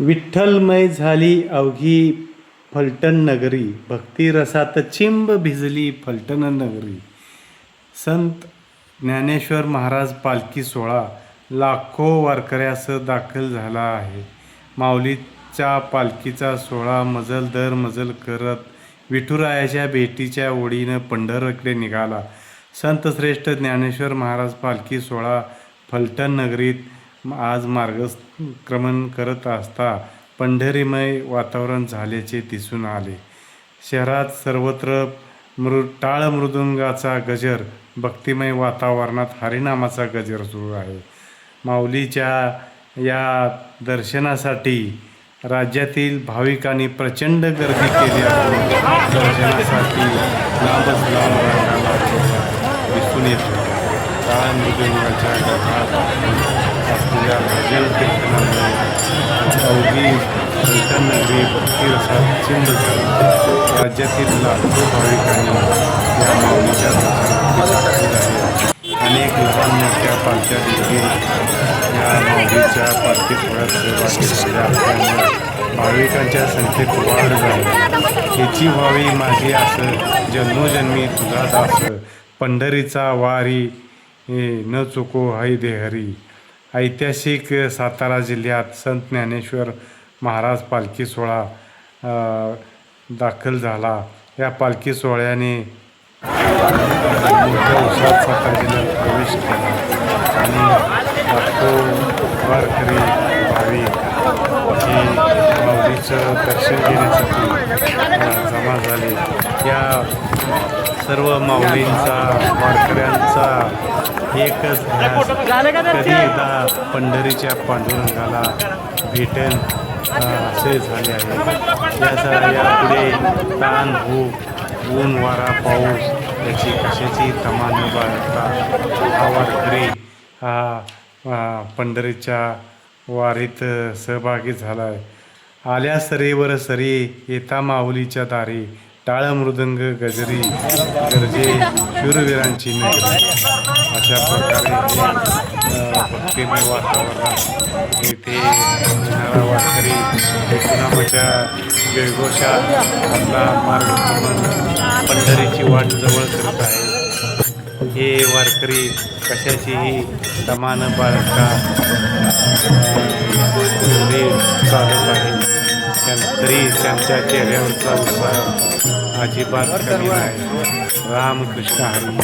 विठ्ठलमय झाली अवघी फलटण नगरी, भक्तिरसात चिंब भिजली फलटण नगरी. संत ज्ञानेश्वर महाराज पालखी सोहळा लाखो वारकऱ्यास दाखल झाला आहे. माऊलीच्या पालखीचा सोहळा मजल दर मजल करत विठुरायाच्या भेटीच्या ओढीनं पंढरकडे निघाला. संतश्रेष्ठ ज्ञानेश्वर महाराज पालखी सोहळा फलटण नगरीत आज मार्गक्रमण करत असता पंढरीमय वातावरण झाल्याचे दिसून आले. शहरात सर्वत्र टाळ मृदुंगाचा गजर, भक्तिमय वातावरणात हरिनामाचा गजर सुरू आहे. माऊलीच्या या दर्शनासाठी राज्यातील भाविकांनी प्रचंड गर्दी केली असून दर्शनासाठी लांबच लांब रांगा दिसून येत होत्या. टाळ मृदुंगाच्या गजरात असलेल्या भजन कीर्तनामुळे अवघी फलटण नगरी भक्तिरसात चिंब झाली. राज्यातील लाखो भाविकांनी या माऊलीच्या दर्शनासाठी अनेक लहान मोठ्या पालख्या देखील या माऊलीच्या पालखी सोहळ्यात सहभागी झाल्या असल्यामुळे भाविकांच्या संख्येत वाढ झाली. हिची व्हावी माझी असं जन्मोजन्मी तुझा दास, पंढरीचा वारी न चुको हाय देहरी. ऐतिहासिक सातारा जिल्ह्यात संत ज्ञानेश्वर महाराज पालखी सोहळा दाखल झाला. या पालखी सोहळ्याने मोठ्या उत्साहात सातारा जिल्ह्यात प्रवेश केला आणि लाखो वारकरी भाविक ही माऊलीचं दर्शन घेण्यासाठी जमा झाले. या सर्व माऊलींचा वारकऱ्यांचा एकच ध्यास कधी एकदा पंढरीच्या पांडुरंगाला भेटेल असे झाले आहे. यापुढे ताण भूक ऊन वारा पाऊस याची कशाची तमा न बाळगता हा वारकरी हा पंढरीच्या वारीत सहभागी झाला आहे. आल्या सरीवर सरी येता माऊलीच्या दारी, टाळ मृदंग गजरी गरजे शूरवीरांची नगरी. अशा प्रकारे भक्तिमय वातावरणात इथे येणारा वारकरी विठुरायाच्या जयघोषात आपला मार्गक्रमण पंढरीची वाट जवळ करत आहे. हे वारकरी कशाचीही तमा न बाळगता चालत आहे. तरी त्यांच्या चेहऱ्यावरचा उत्साह अजिबात कमी नाही. रामकृष्ण हरी.